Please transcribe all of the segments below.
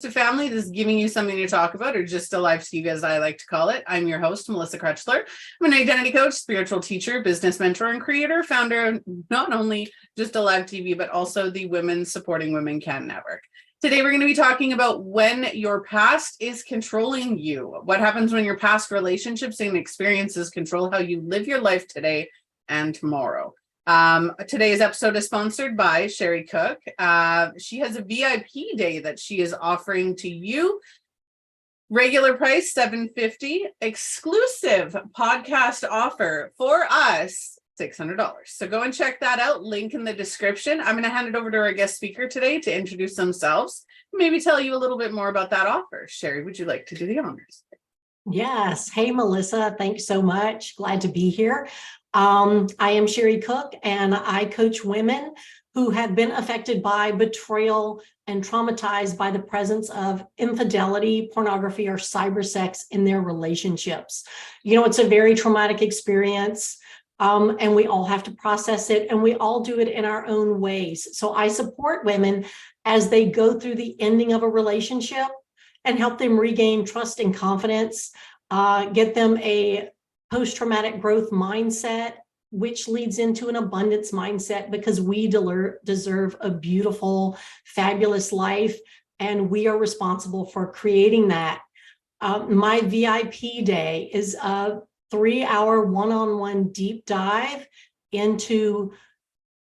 to family. This is giving you something to talk about, or just alive TV, as I like to call it. I'm your host, Melissa Krechler. I'm an identity coach, spiritual teacher, business mentor, and creator, founder of not only Just Alive TV, but also the Women Supporting Women Can Network. Today, we're going to be talking about when your past is controlling you. What happens when your past relationships and experiences control how you live your life today and tomorrow. Today's episode is sponsored by Sherri Cook. She has a VIP day that she is offering to you. Regular price $750, exclusive podcast offer for us $600. So go and check that out. Link in the description. I'm going to hand it over to our guest speaker today to introduce themselves, maybe tell you a little bit more about that offer. Sherri, would you like to do the honors? Yes. Hey, Melissa. Thanks so much. Glad to be here. I am Sherri Cook, and I coach women who have been affected by betrayal and traumatized by the presence of infidelity, pornography, or cyber sex in their relationships. You know, it's a very traumatic experience, and we all have to process it, and we all do it in our own ways. So I support women as they go through the ending of a relationship and help them regain trust and confidence, get them a post-traumatic growth mindset, which leads into an abundance mindset, because we deserve a beautiful, fabulous life, and we are responsible for creating that. My VIP day is a 3-hour one-on-one deep dive into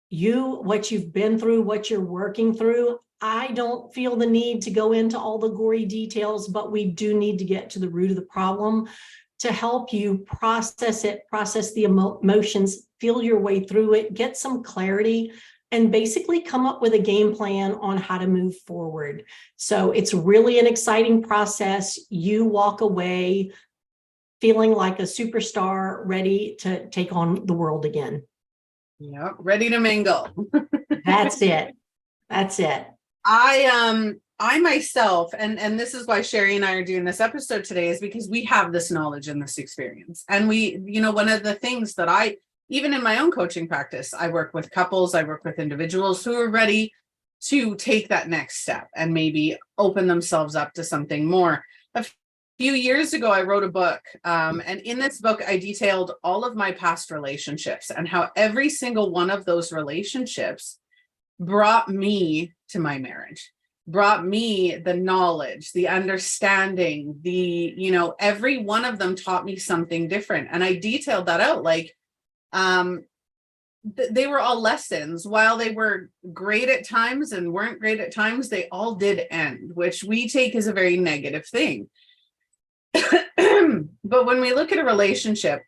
you, what you've been through, what you're working through. I don't feel the need to go into all the gory details, but we do need to get to the root of the problem to help you process it, process the emotions, feel your way through it, get some clarity, and basically come up with a game plan on how to move forward. So it's really an exciting process. You walk away feeling like a superstar, ready to take on the world again. Yep, ready to mingle. That's it. That's it. I myself, and this is why Sherri and I are doing this episode today, is because we have this knowledge and this experience. And we, you know, one of the things that even in my own coaching practice, I work with couples, I work with individuals who are ready to take that next step and maybe open themselves up to something more. A few years ago, I wrote a book, and in this book, I detailed all of my past relationships and how every single one of those relationships brought me to my marriage, brought me the knowledge, the understanding, every one of them taught me something different. And I detailed that out, like, they were all lessons. While they were great at times and weren't great at times, they all did end, which we take as a very negative thing. But when we look at a relationship,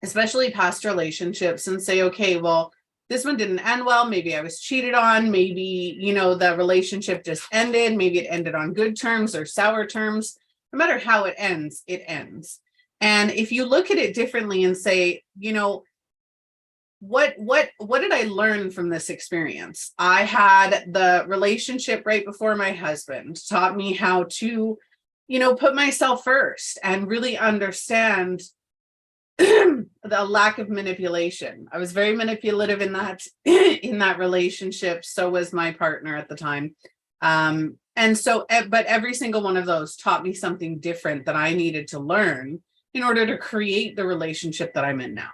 especially past relationships, and say, okay, well, this one didn't end well. Maybe I was cheated on. Maybe, the relationship just ended. Maybe it ended on good terms or sour terms. No matter how it ends, it ends. And if you look at it differently and say, what did I learn from this experience? I had the relationship right before my husband taught me how to, put myself first and really understand the lack of manipulation. I was very manipulative in that relationship. So was my partner at the time. But every single one of those taught me something different that I needed to learn in order to create the relationship that I'm in now.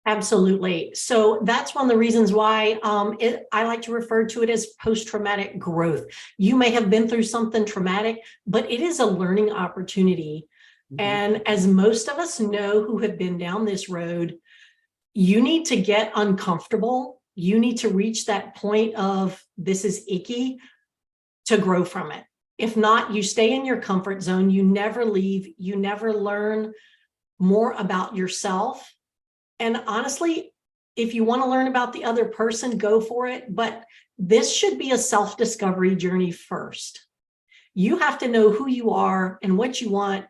Absolutely. So that's one of the reasons why I like to refer to it as post-traumatic growth. You may have been through something traumatic, but it is a learning opportunity. And as most of us know who have been down this road, you need to get uncomfortable. You need to reach that point of this is icky to grow from it. If not, you stay in your comfort zone. You never leave. You never learn more about yourself. And honestly, if you want to learn about the other person, go for it. But this should be a self-discovery journey first. You have to know who you are and what you want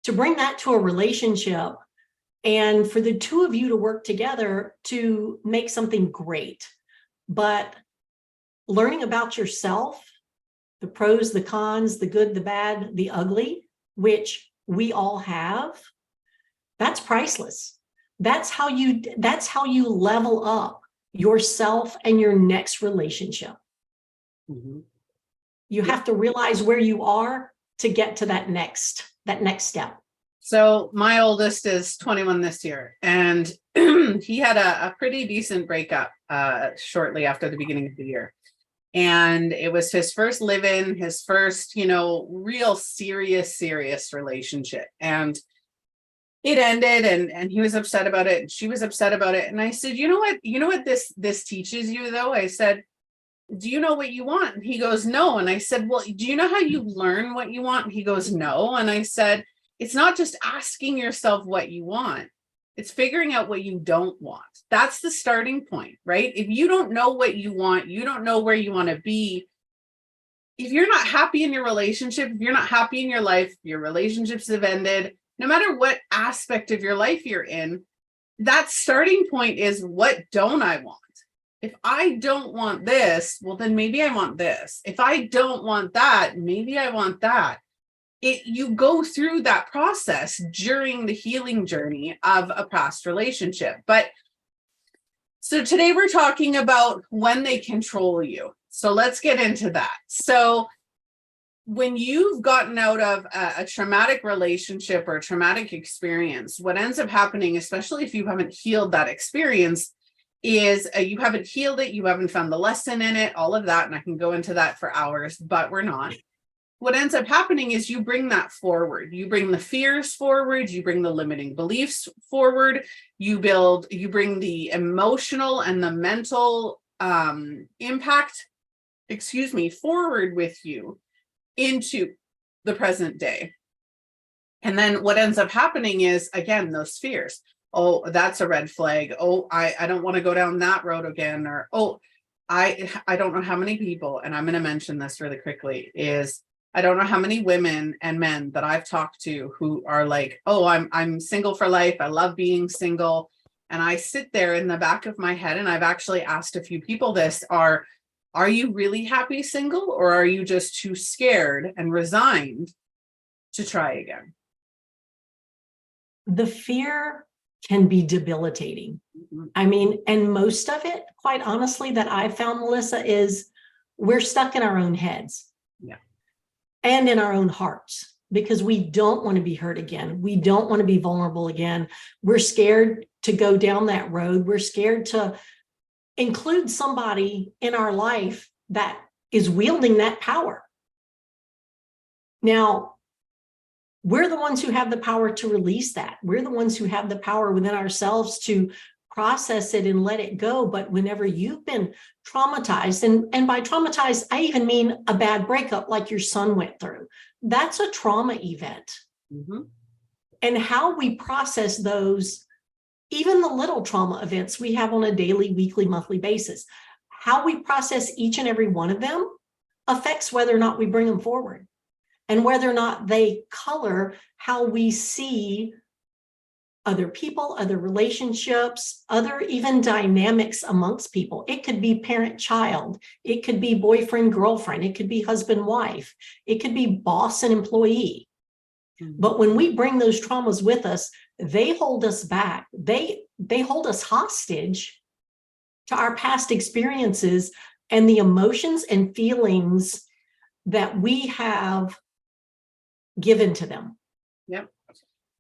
to bring that to a relationship, and for the two of you to work together to make something great. But learning about yourself, the pros, the cons, the good, the bad, the ugly, which we all have, that's priceless. That's how you level up yourself and your next relationship. Mm-hmm. You have to realize where you are to get to that next step. So my oldest is 21 this year, and he had a pretty decent breakup shortly after the beginning of the year. And it was his first live-in, his first, real serious relationship. And it ended, and he was upset about it, and she was upset about it. And I said, you know what this teaches you though? I said, do you know what you want? And he goes, no. And I said, well, do you know how you learn what you want? And he goes, no. And I said, it's not just asking yourself what you want. It's figuring out what you don't want. That's the starting point, right? If you don't know what you want, you don't know where you want to be. If you're not happy in your relationship, if you're not happy in your life, your relationships have ended, no matter what aspect of your life you're in, that starting point is, what don't I want? If I don't want this, well, then maybe I want this. If I don't want that, maybe I want that. You go through that process during the healing journey of a past relationship. But so today we're talking about when they control you. So let's get into that. So when you've gotten out of a traumatic relationship or a traumatic experience, what ends up happening, especially if you haven't healed that experience, is you haven't healed it, you haven't found the lesson in it, all of that. And I can go into that for hours, but we're not. What ends up happening is you bring that forward. You bring the fears forward, you bring the limiting beliefs forward, you bring the emotional and the mental impact, forward with you into the present day. And then what ends up happening is, again, those fears. Oh, that's a red flag. Oh, I don't want to go down that road again. Or, oh, I don't know how many people, and I'm going to mention this really quickly, is I don't know how many women and men that I've talked to who are like, oh, I'm single for life. I love being single. And I sit there in the back of my head, and I've actually asked a few people this, are you really happy single, or are you just too scared and resigned to try again? The fear can be debilitating. Mm-hmm. I mean, and most of it, quite honestly, that I've found, Melissa, is we're stuck in our own heads. Yeah. And in our own hearts, because we don't want to be hurt again. We don't want to be vulnerable again. We're scared to go down that road. We're scared to include somebody in our life that is wielding that power. Now, we're the ones who have the power to release that. We're the ones who have the power within ourselves to process it and let it go. But whenever you've been traumatized, and by traumatized, I even mean a bad breakup like your son went through, that's a trauma event. Mm-hmm. And how we process those, even the little trauma events we have on a daily, weekly, monthly basis, how we process each and every one of them affects whether or not we bring them forward, and whether or not they color how we see other people, other relationships, other even dynamics amongst people. It could be parent-child. It could be boyfriend-girlfriend. It could be husband-wife. It could be boss and employee. Mm-hmm. But when we bring those traumas with us, they hold us back. They hold us hostage to our past experiences and the emotions and feelings that we have given to them. Yep.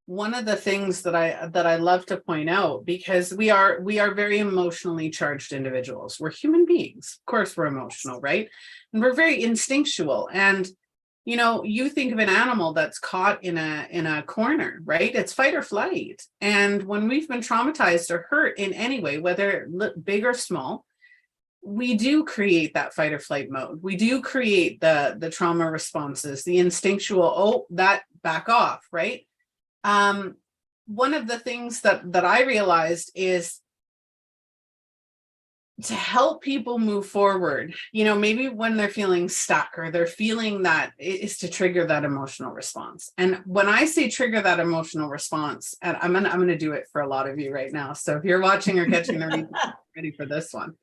One of the things that I love to point out, because we are very emotionally charged individuals. We're human beings. Of course, we're emotional, right? And we're very instinctual. And you think of an animal that's caught in a corner, right? It's fight or flight. And when we've been traumatized or hurt in any way, whether big or small, we do create that fight or flight mode. We do create the trauma responses, the instinctual, that back off, right? One of the things that I realized is to help people move forward, maybe when they're feeling stuck or they're feeling that, is to trigger that emotional response. And when I say trigger that emotional response, and I'm gonna do it for a lot of you right now. So if you're watching or catching the replay, ready for this one.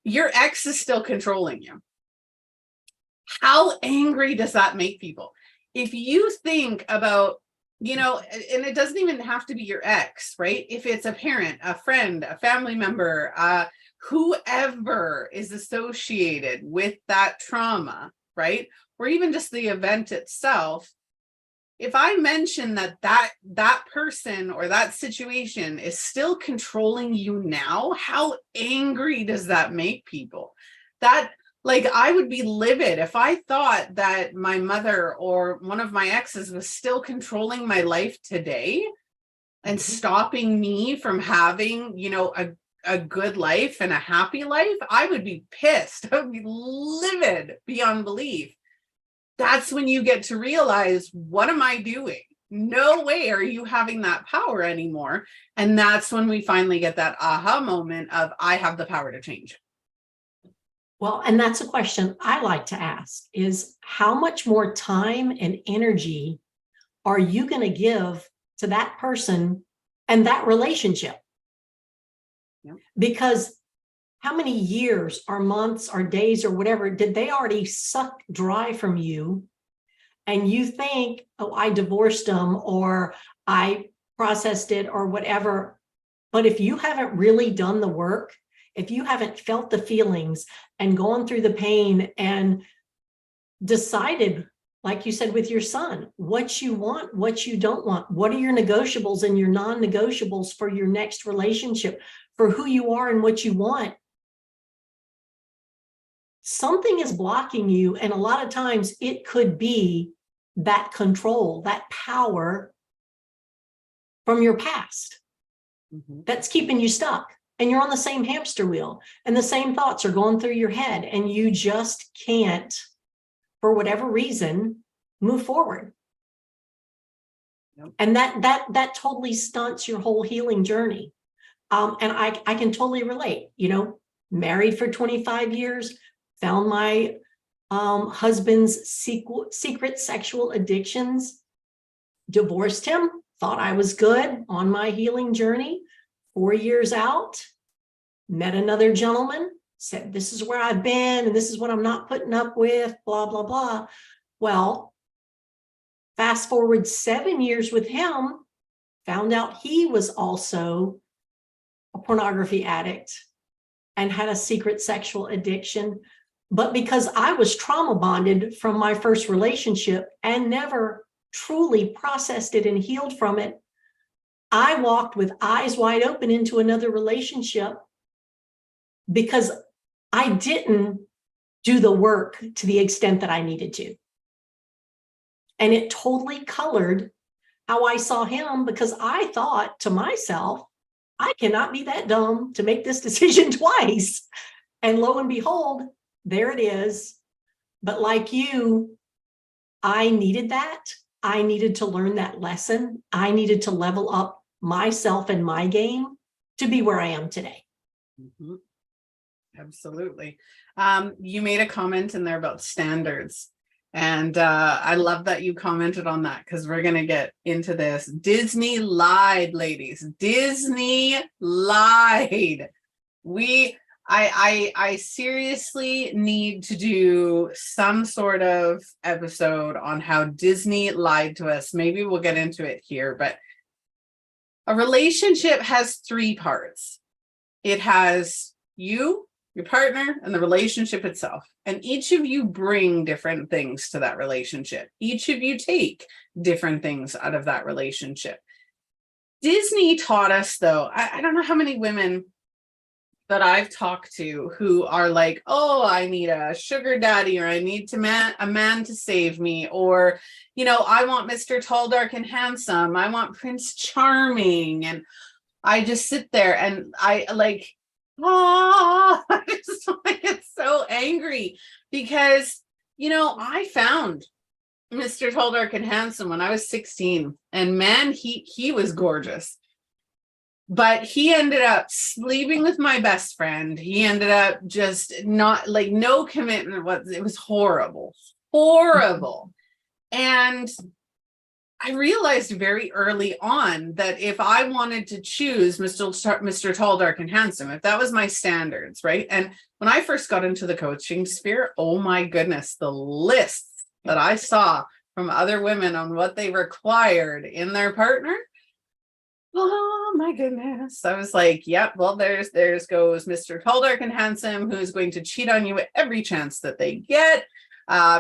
Your ex is still controlling you. How angry does that make people? If you think about, and it doesn't even have to be your ex, right? If it's a parent, a friend, a family member, whoever is associated with that trauma, right? Or even just the event itself, if I mention that person or that situation is still controlling you now, how angry does that make people? That, like, I would be livid if I thought that my mother or one of my exes was still controlling my life today and stopping me from having, a good life and a happy life. I would be pissed. I would be livid beyond belief. That's when you get to realize, what am I doing? No way are you having that power anymore. And that's when we finally get that aha moment of, I have the power to change it. Well, and that's a question I like to ask is, how much more time and energy are you going to give to that person and that relationship? Yep. Because how many years or months or days or whatever did they already suck dry from you? And you think, oh, I divorced them or I processed it or whatever. But if you haven't really done the work, if you haven't felt the feelings and gone through the pain and decided, like you said with your son, what you want, what you don't want, what are your negotiables and your non-negotiables for your next relationship, for who you are and what you want, something is blocking you. And a lot of times it could be that control, that power from your past that's keeping you stuck. And you're on the same hamster wheel and the same thoughts are going through your head and you just can't, for whatever reason, move forward. Yep. And that totally stunts your whole healing journey. And I can totally relate, married for 25 years, found my husband's secret sexual addictions, divorced him, thought I was good on my healing journey. 4 years out, met another gentleman, said, this is where I've been and this is what I'm not putting up with, blah, blah, blah. Well, fast forward 7 years with him, found out he was also a pornography addict and had a secret sexual addiction. But because I was trauma bonded from my first relationship and never truly processed it and healed from it, I walked with eyes wide open into another relationship because I didn't do the work to the extent that I needed to. And it totally colored how I saw him, because I thought to myself, I cannot be that dumb to make this decision twice. And lo and behold, there it is. But like you, I needed that. I needed to learn that lesson. I needed to level up myself and my game to be where I am today. Mm-hmm. Absolutely. You made a comment in there about standards. And I love that you commented on that, because we're going to get into this. Disney lied, ladies. Disney lied. I seriously need to do some sort of episode on how Disney lied to us. Maybe we'll get into it here, but a relationship has 3 parts. It has you, your partner, and the relationship itself. And each of you bring different things to that relationship. Each of you take different things out of that relationship. Disney taught us, though, I don't know how many women that I've talked to who are like, oh, I need a sugar daddy, or I need a man to save me, or, I want Mr. Tall, Dark, and Handsome. I want Prince Charming. And I just sit there and I just get so angry because, I found Mr. Tall, Dark, and Handsome when I was 16, and man, he was gorgeous. But he ended up sleeping with my best friend. He ended up just not, no commitment. It was horrible. And I realized very early on that if I wanted to choose Mr. Tall, Dark, and Handsome, if that was my standards, right? And when I first got into the coaching sphere, oh my goodness, the lists that I saw from other women on what they required in their partner, Oh my goodness. I was like, yep, well, there's goes Mr. Tall, Dark, and Handsome, who's going to cheat on you at every chance that they get.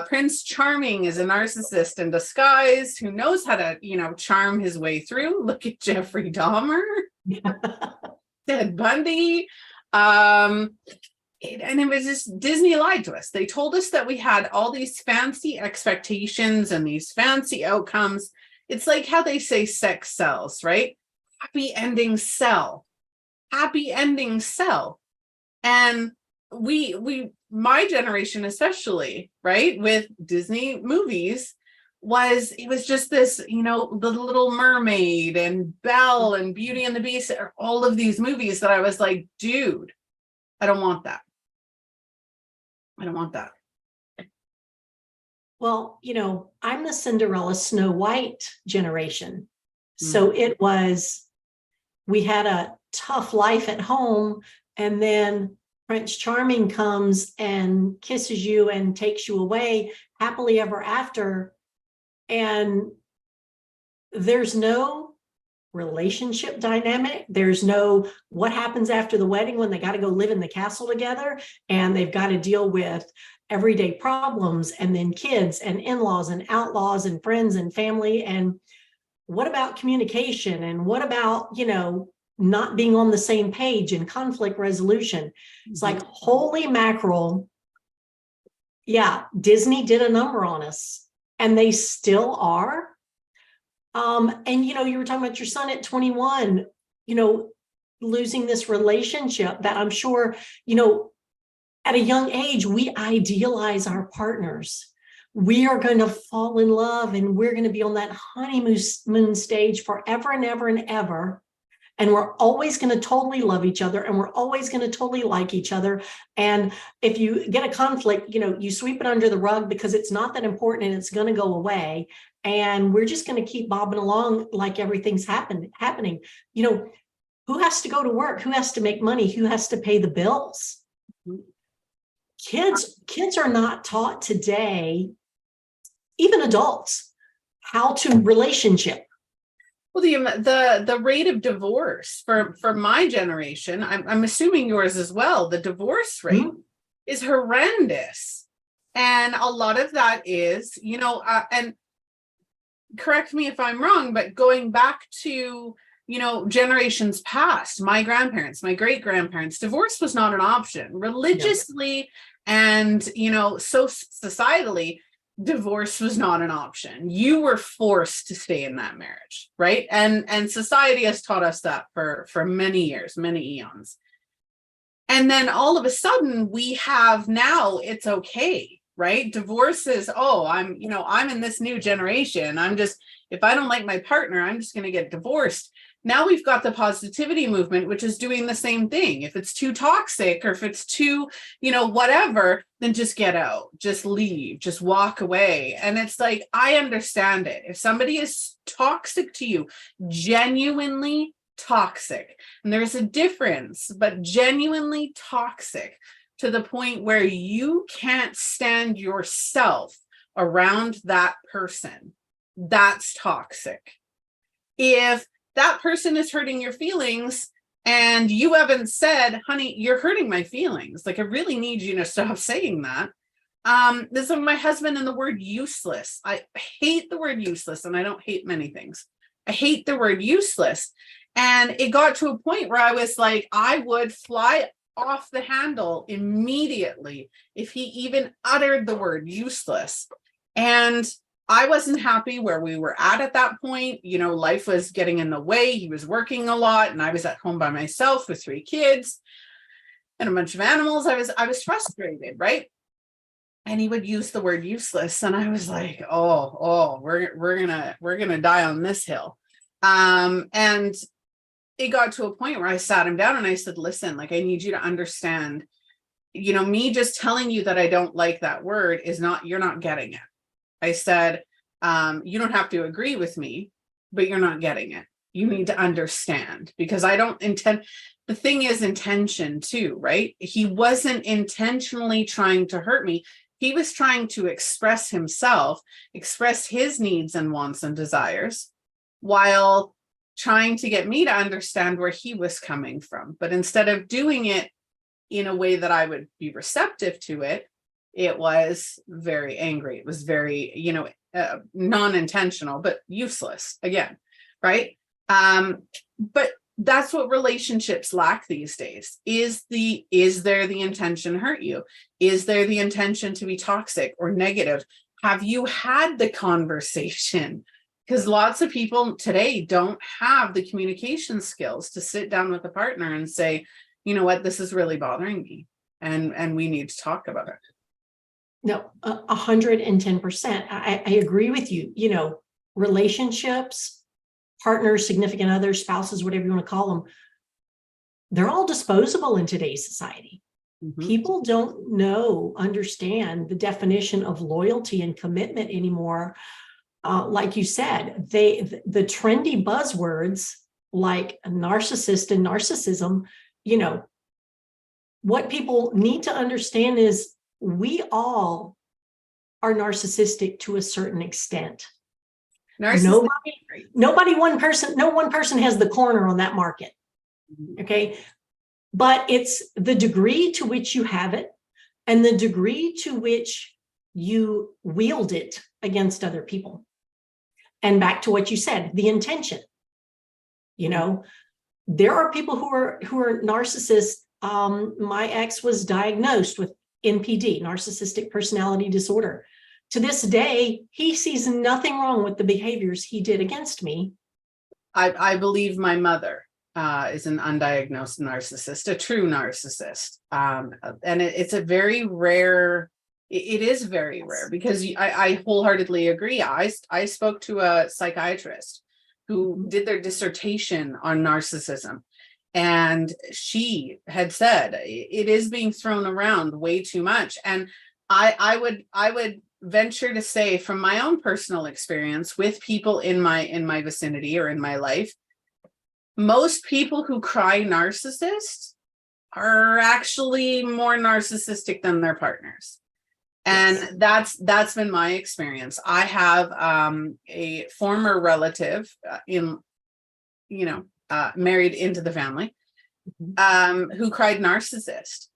Prince Charming is a narcissist in disguise who knows how to, charm his way through. Look at Jeffrey Dahmer, Ted Bundy. And it was just, Disney lied to us. They told us that we had all these fancy expectations and these fancy outcomes. It's like how they say sex sells, right? Happy ending sell. Happy ending sell. And my generation especially, right, with Disney movies, it was just this, The Little Mermaid and Belle and Beauty and the Beast, or all of these movies that I was like, dude, I don't want that. I don't want that. Well, I'm the Cinderella Snow White generation. So it was, we had a tough life at home, and then Prince Charming comes and kisses you and takes you away happily ever after. And there's no relationship dynamic. There's no what happens after the wedding when they got to go live in the castle together and they've got to deal with everyday problems, and then kids and in-laws and outlaws and friends and family. And what about communication? And what about, not being on the same page and conflict resolution? It's like, holy mackerel. Yeah, Disney did a number on us, and they still are. And, you were talking about your son at 21, losing this relationship that I'm sure, at a young age, we idealize our partners. We are going to fall in love, and we're going to be on that honeymoon stage forever and ever and ever. And we're always going to totally love each other, and we're always going to totally like each other. And if you get a conflict, you sweep it under the rug because it's not that important and it's going to go away. And we're just going to keep bobbing along like everything's happening. Who has to go to work? Who has to make money? Who has to pay the bills? Kids are not taught today, even adults, how to relationship. Well, the rate of divorce for my generation, I'm assuming yours as well, the divorce rate is horrendous. And a lot of that is, and correct me if I'm wrong, but going back to, generations past, my grandparents, my great grandparents, divorce was not an option religiously. And, so societally, divorce was not an option. You were forced to stay in that marriage, right? And society has taught us that for many years, many eons. And then all of a sudden we have now it's okay, right? Divorce is, I'm in this new generation. If I don't like my partner, I'm just going to get divorced. Now we've got the positivity movement, which is doing the same thing. If it's too toxic, or if it's too, whatever, then just get out, just leave, just walk away. And it's like, I understand it. If somebody is toxic to you, genuinely toxic, and there's a difference, but genuinely toxic to the point where you can't stand yourself around that person, that's toxic. If that person is hurting your feelings and you haven't said, honey, you're hurting my feelings, like I really need you to stop saying that. This is my husband and the word useless. I hate the word useless, and I don't hate many things. I hate the word useless. And it got to a point where I was like, I would fly off the handle immediately if he even uttered the word useless. And I wasn't happy where we were at that point. Life was getting in the way. He was working a lot, and I was at home by myself with 3 kids and a bunch of animals. I was frustrated, right? And he would use the word useless, and I was like, we're gonna die on this hill. And it got to a point where I sat him down and I said, listen, like, I need you to understand, me just telling you that I don't like that word you're not getting it. I said, you don't have to agree with me, but you're not getting it. You need to understand, because I don't intend. The thing is intention too, right? He wasn't intentionally trying to hurt me. He was trying to express himself, express his needs and wants and desires, while trying to get me to understand where he was coming from. But instead of doing it in a way that I would be receptive to it, it was very angry. It was very, non-intentional, but useless again, right? But that's what relationships lack these days. Is there the intention to hurt you? Is there the intention to be toxic or negative? Have you had the conversation? Because lots of people today don't have the communication skills to sit down with a partner and say, you know what, this is really bothering me, and we need to talk about it. No, 110%. I agree with you. Relationships, partners, significant others, spouses, whatever you want to call them, they're all disposable in today's society. People don't understand the definition of loyalty and commitment anymore. Like you said, the trendy buzzwords like narcissist and narcissism, what people need to understand is we all are narcissistic to a certain extent. No one person has the corner on that market. Okay. But it's the degree to which you have it and the degree to which you wield it against other people. And back to what you said, the intention. There are people who are narcissists. My ex was diagnosed with NPD, narcissistic personality disorder. To this day, he sees nothing wrong with the behaviors he did against me. I believe my mother is an undiagnosed narcissist, a true narcissist. And it's a very rare, it is very rare, because I wholeheartedly agree. I spoke to a psychiatrist who did their dissertation on narcissism. And she had said it is being thrown around way too much. And I would venture to say, from my own personal experience with people in my vicinity or in my life, most people who cry narcissist are actually more narcissistic than their partners. And that's been my experience. I have a former relative married into the family, who cried narcissist.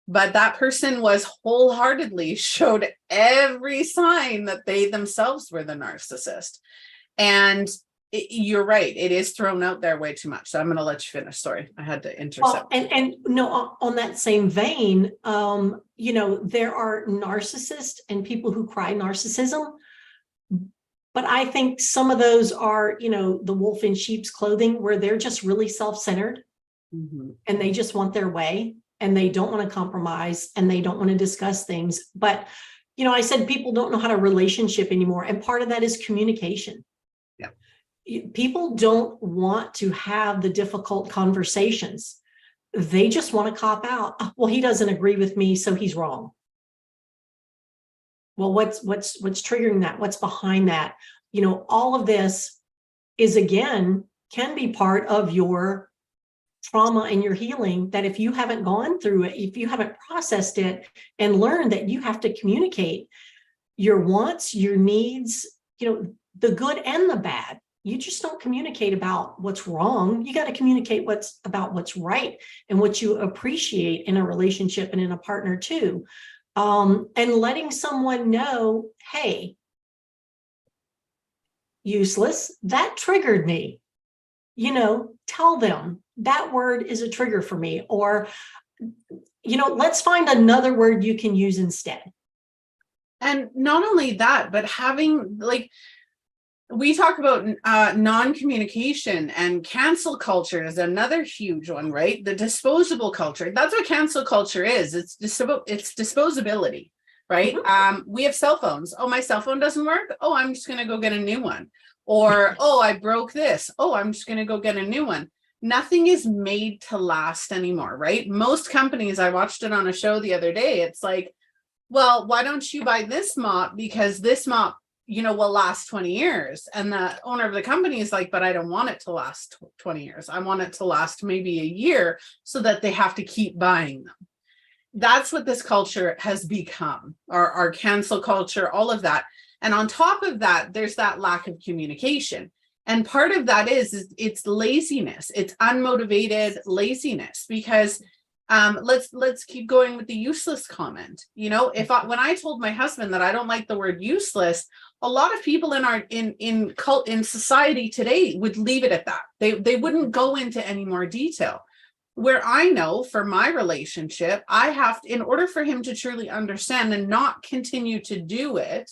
But that person was wholeheartedly showed every sign that they themselves were the narcissist. And you're right, it is thrown out there way too much. So I'm going to let you finish. Sorry, I had to intercept. Well, and no, on that same vein, there are narcissists and people who cry narcissism. But I think some of those are, the wolf in sheep's clothing, where they're just really self-centered and they just want their way and they don't want to compromise and they don't want to discuss things. But, I said people don't know how to relationship anymore. And part of that is communication. Yeah. People don't want to have the difficult conversations. They just want to cop out. Well, he doesn't agree with me, so he's wrong. Well, what's triggering that? What's behind that? All of this can be part of your trauma and your healing, that if you haven't gone through it, if you haven't processed it and learned that you have to communicate your wants, your needs, the good and the bad. You just don't communicate about what's wrong. You got to communicate about what's right and what you appreciate in a relationship and in a partner too. And letting someone know, hey, useless, that triggered me. Tell them that word is a trigger for me, or, let's find another word you can use instead. And not only that, but having, we talk about non-communication, and cancel culture is another huge one, right? The disposable culture. That's what cancel culture is. It's disposability, right? We have cell phones. Oh, my cell phone doesn't work. Oh, I'm just going to go get a new one. Or, oh, I broke this. Oh, I'm just going to go get a new one. Nothing is made to last anymore, right? Most companies, I watched it on a show the other day. It's like, well, why don't you buy this mop? Because this mop, will last 20 years. And the owner of the company is like, but I don't want it to last 20 years. I want it to last maybe a year, so that they have to keep buying them. That's what this culture has become, our cancel culture, all of that. And on top of that, there's that lack of communication. And part of that is it's laziness. It's unmotivated laziness, because let's keep going with the useless comment. You know, when I told my husband that I don't like the word useless, a lot of people in society today would leave it at that. They wouldn't go into any more detail. Where I know for my relationship, I have to, in order for him to truly understand and not continue to do it,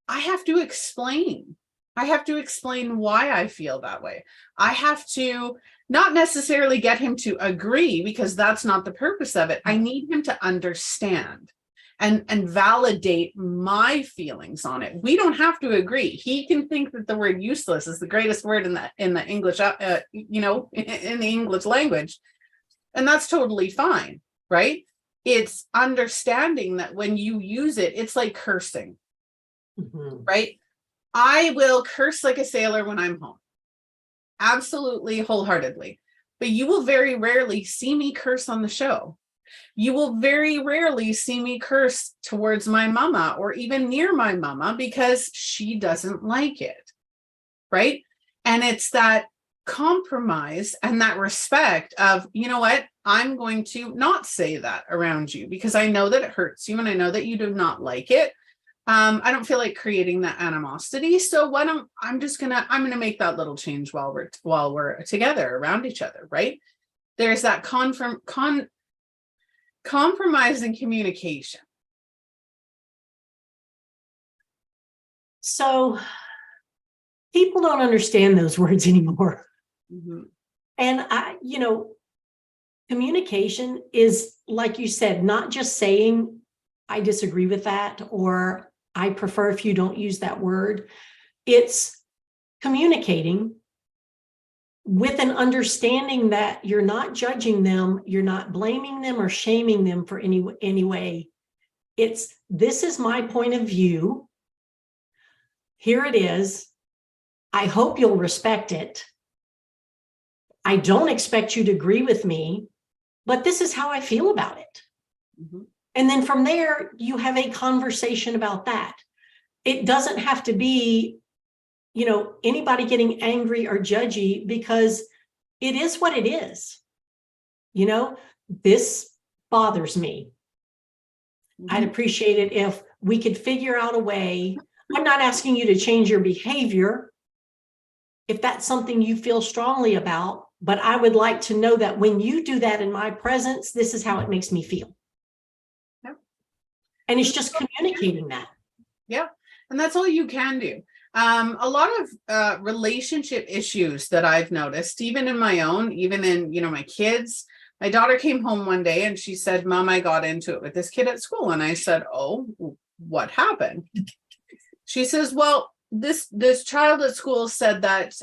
I have to explain. I have to explain why I feel that way. I have to not necessarily get him to agree, because that's not the purpose of it. I need him to understand and validate my feelings on it. We don't have to agree. He can think that the word useless is the greatest word in the English, in the English language. And that's totally fine, right? It's understanding that when you use it, it's like cursing, right? I will curse like a sailor when I'm home. Absolutely, wholeheartedly. But you will very rarely see me curse on the show. You will very rarely see me curse towards my mama or even near my mama, because she doesn't like it, right? And it's that compromise and that respect of, you know what, I'm going to not say that around you because I know that it hurts you and I know that you do not like it. I don't feel like creating that animosity. So I'm gonna make that little change while we're together around each other, right? There's that compromise and communication. So people don't understand those words anymore. And communication is, like you said, not just saying, I disagree with that, or I prefer if you don't use that word. It's communicating with an understanding that you're not judging them, you're not blaming them or shaming them for any way. It's, this is my point of view. Here it is. I hope you'll respect it. I don't expect you to agree with me, but this is how I feel about it. And then from there, you have a conversation about that. It doesn't have to be, anybody getting angry or judgy, because it is what it is. This bothers me. I'd appreciate it if we could figure out a way. I'm not asking you to change your behavior if that's something you feel strongly about, but I would like to know that when you do that in my presence, this is how it makes me feel. And it's just communicating that. Yeah. And that's all you can do. A lot of relationship issues that I've noticed, even in my own, even in, my kids, my daughter came home one day and she said, Mom, I got into it with this kid at school. And I said, oh, what happened? She says, well, this child at school said that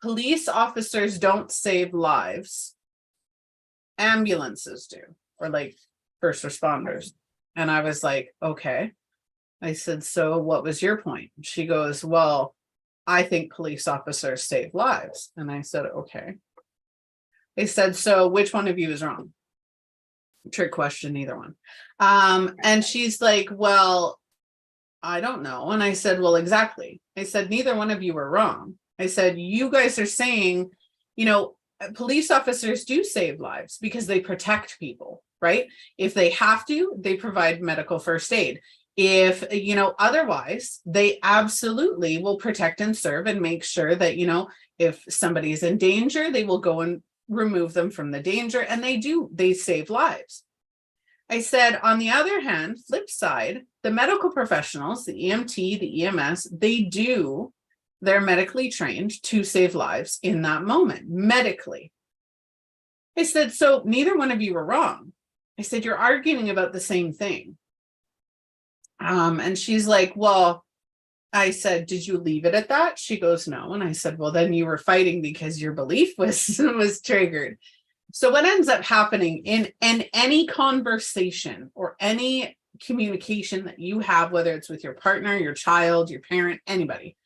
police officers don't save lives. Ambulances do, or like first responders. And I was like, okay. I said, so what was your point? She goes, well, I think police officers save lives. And I said, okay. I said, so which one of you is wrong? Trick question, neither one. And she's like, well, I don't know. And I said, well, exactly. I said, neither one of you are wrong. I said, you guys are saying, police officers do save lives because they protect people, right? If they have to, they provide medical first aid. If, otherwise, they absolutely will protect and serve and make sure that, if somebody's in danger, they will go and remove them from the danger. And they save lives. I said, on the other hand, flip side, the medical professionals, the EMT, the EMS, they're medically trained to save lives in that moment, medically. I said, so neither one of you are wrong. I said, you're arguing about the same thing. And she's like, well, I said, did you leave it at that? She goes, no. And I said, well, then you were fighting because your belief was triggered. So what ends up happening in any conversation or any communication that you have, whether it's with your partner, your child, your parent, anybody,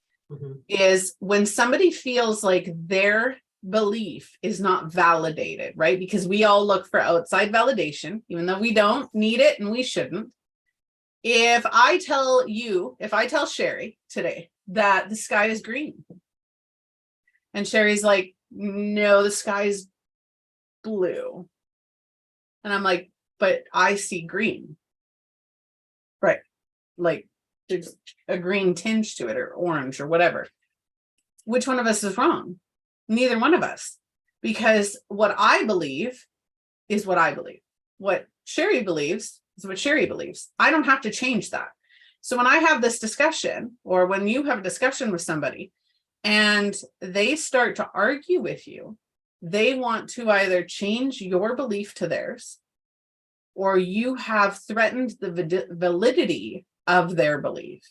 is when somebody feels like their belief is not validated, right? Because we all look for outside validation, even though we don't need it and we shouldn't. If I tell Sherri today that the sky is green, and Sherri's like, no, the sky is blue. And I'm like, but I see green. Right. Like there's a green tinge to it, or orange, or whatever. Which one of us is wrong? Neither one of us. Because what I believe is what I believe. What Sherri believes is what Sherri believes. I don't have to change that. So when I have this discussion, or when you have a discussion with somebody and they start to argue with you, they want to either change your belief to theirs, or you have threatened the validity of their belief.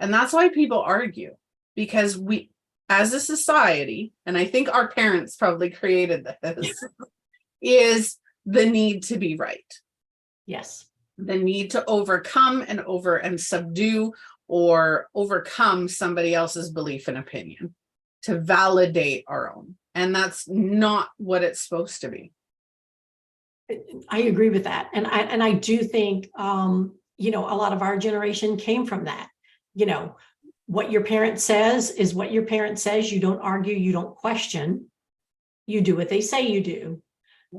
And that's why people argue, because we, as a society, and I think our parents probably created this, is the need to be right. Yes. The need to overcome and subdue or overcome somebody else's belief and opinion to validate our own. And that's not what it's supposed to be. I agree with that. And I do think, a lot of our generation came from that. What your parent says is what your parent says. You don't argue, you don't question. You do what they say you do.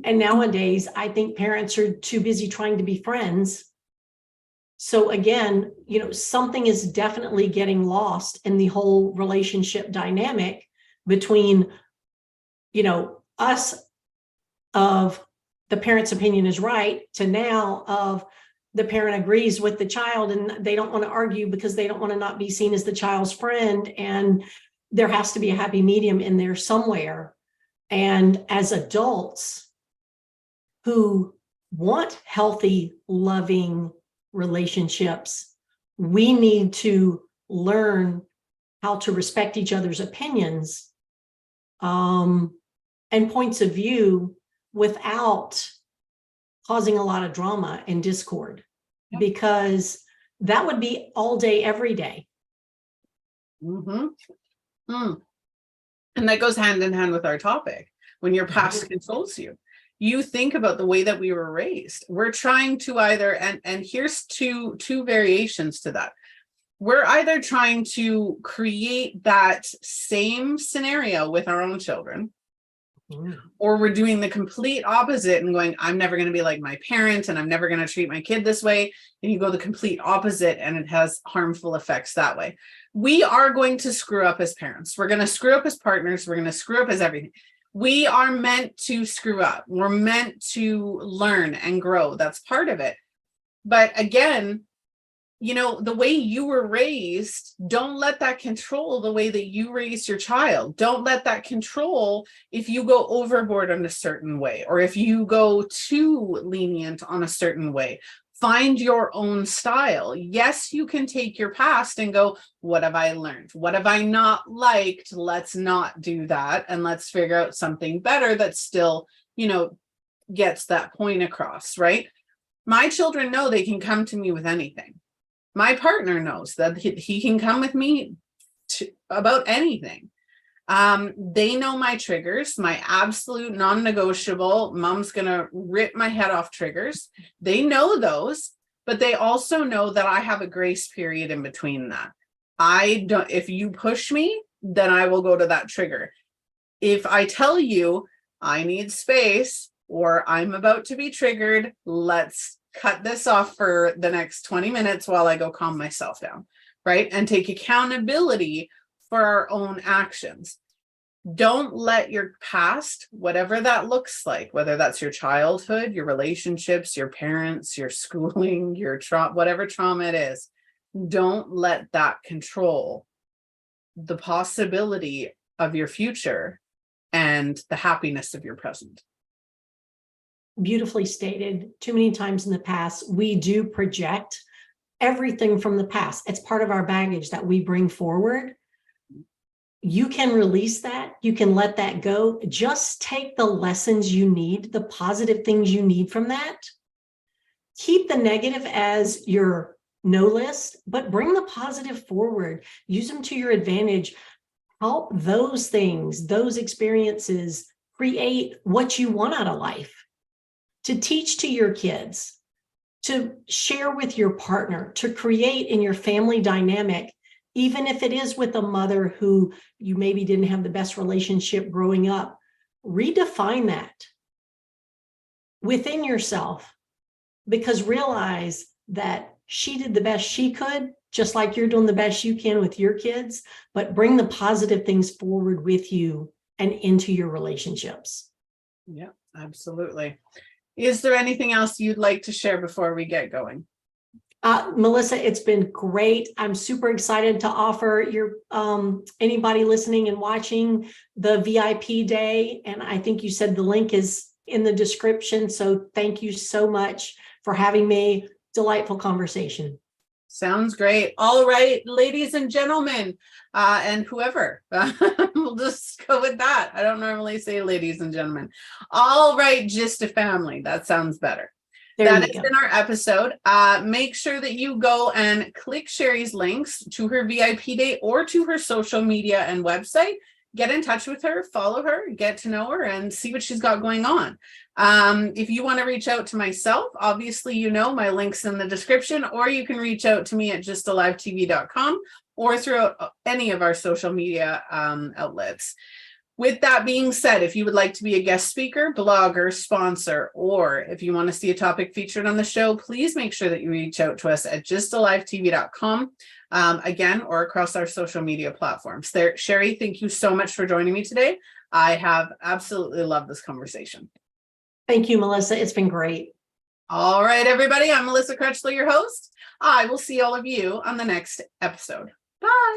And nowadays, I think parents are too busy trying to be friends. So again, something is definitely getting lost in the whole relationship dynamic between, us of the parent's opinion is right to now of the parent agrees with the child and they don't want to argue because they don't want to not be seen as the child's friend. And there has to be a happy medium in there somewhere. And as adults who want healthy, loving relationships, we need to learn how to respect each other's opinions and points of view without causing a lot of drama and discord, because that would be all day, every day. Mm-hmm. And that goes hand in hand with our topic. When your past controls you, you think about the way that we were raised. We're trying to either, and here's two variations to that. We're either trying to create that same scenario with our own children, or we're doing the complete opposite and going, I'm never going to be like my parent and I'm never going to treat my kid this way. And you go the complete opposite and it has harmful effects that way. We are going to screw up as parents. We're going to screw up as partners. We're going to screw up as everything. We are meant to screw up. We're meant to learn and grow. That's part of it. But again, the way you were raised, don't let that control the way that you raised your child. Don't let that control if you go overboard in a certain way, or if you go too lenient on a certain way. Find your own style. Yes, you can take your past and go, what have I learned? What have I not liked? Let's not do that. And let's figure out something better that still, gets that point across, right? My children know they can come to me with anything. My partner knows that he can come with me about anything. They know my triggers, my absolute non-negotiable, mom's going to rip my head off triggers. They know those, but they also know that I have a grace period in between that. If you push me, then I will go to that trigger. If I tell you I need space or I'm about to be triggered, let's cut this off for the next 20 minutes while I go calm myself down, right? And take accountability for our own actions. Don't let your past, whatever that looks like, whether that's your childhood, your relationships, your parents, your schooling, your whatever trauma it is, don't let that control the possibility of your future and the happiness of your present. Beautifully stated. Too many times in the past, we do project everything from the past. It's part of our baggage that we bring forward. You can release that. You can let that go. Just take the lessons you need, the positive things you need from that. Keep the negative as your no list, but bring the positive forward. Use them to your advantage. Help those things, those experiences, create what you want out of life. To teach to your kids, to share with your partner, to create in your family dynamic, even if it is with a mother who you maybe didn't have the best relationship growing up. Redefine that within yourself, because realize that she did the best she could, just like you're doing the best you can with your kids, but bring the positive things forward with you and into your relationships. Yeah, absolutely. Is there anything else you'd like to share before we get going? Melissa, it's been great. I'm super excited to offer your anybody listening and watching the VIP day. And I think you said the link is in the description. So thank you so much for having me. Delightful conversation. Sounds great. All right, ladies and gentlemen, and whoever, we'll just go with that. I don't normally say ladies and gentlemen. All right, just a family. That sounds better. That has been our episode. Make sure that you go and click Sherri's links to her VIP day or to her social media and website. Get in touch with her, follow her, get to know her, and see what she's got going on. If you want to reach out to myself, obviously, you know, my link's in the description, or you can reach out to me at justalivetv.com or throughout any of our social media outlets. With that being said, if you would like to be a guest speaker, blogger, sponsor, or if you want to see a topic featured on the show, please make sure that you reach out to us at justalivetv.com, again, or across our social media platforms. Sherri, thank you so much for joining me today. I have absolutely loved this conversation. Thank you, Melissa. It's been great. All right, everybody. I'm Melissa Krechler, your host. I will see all of you on the next episode. Bye.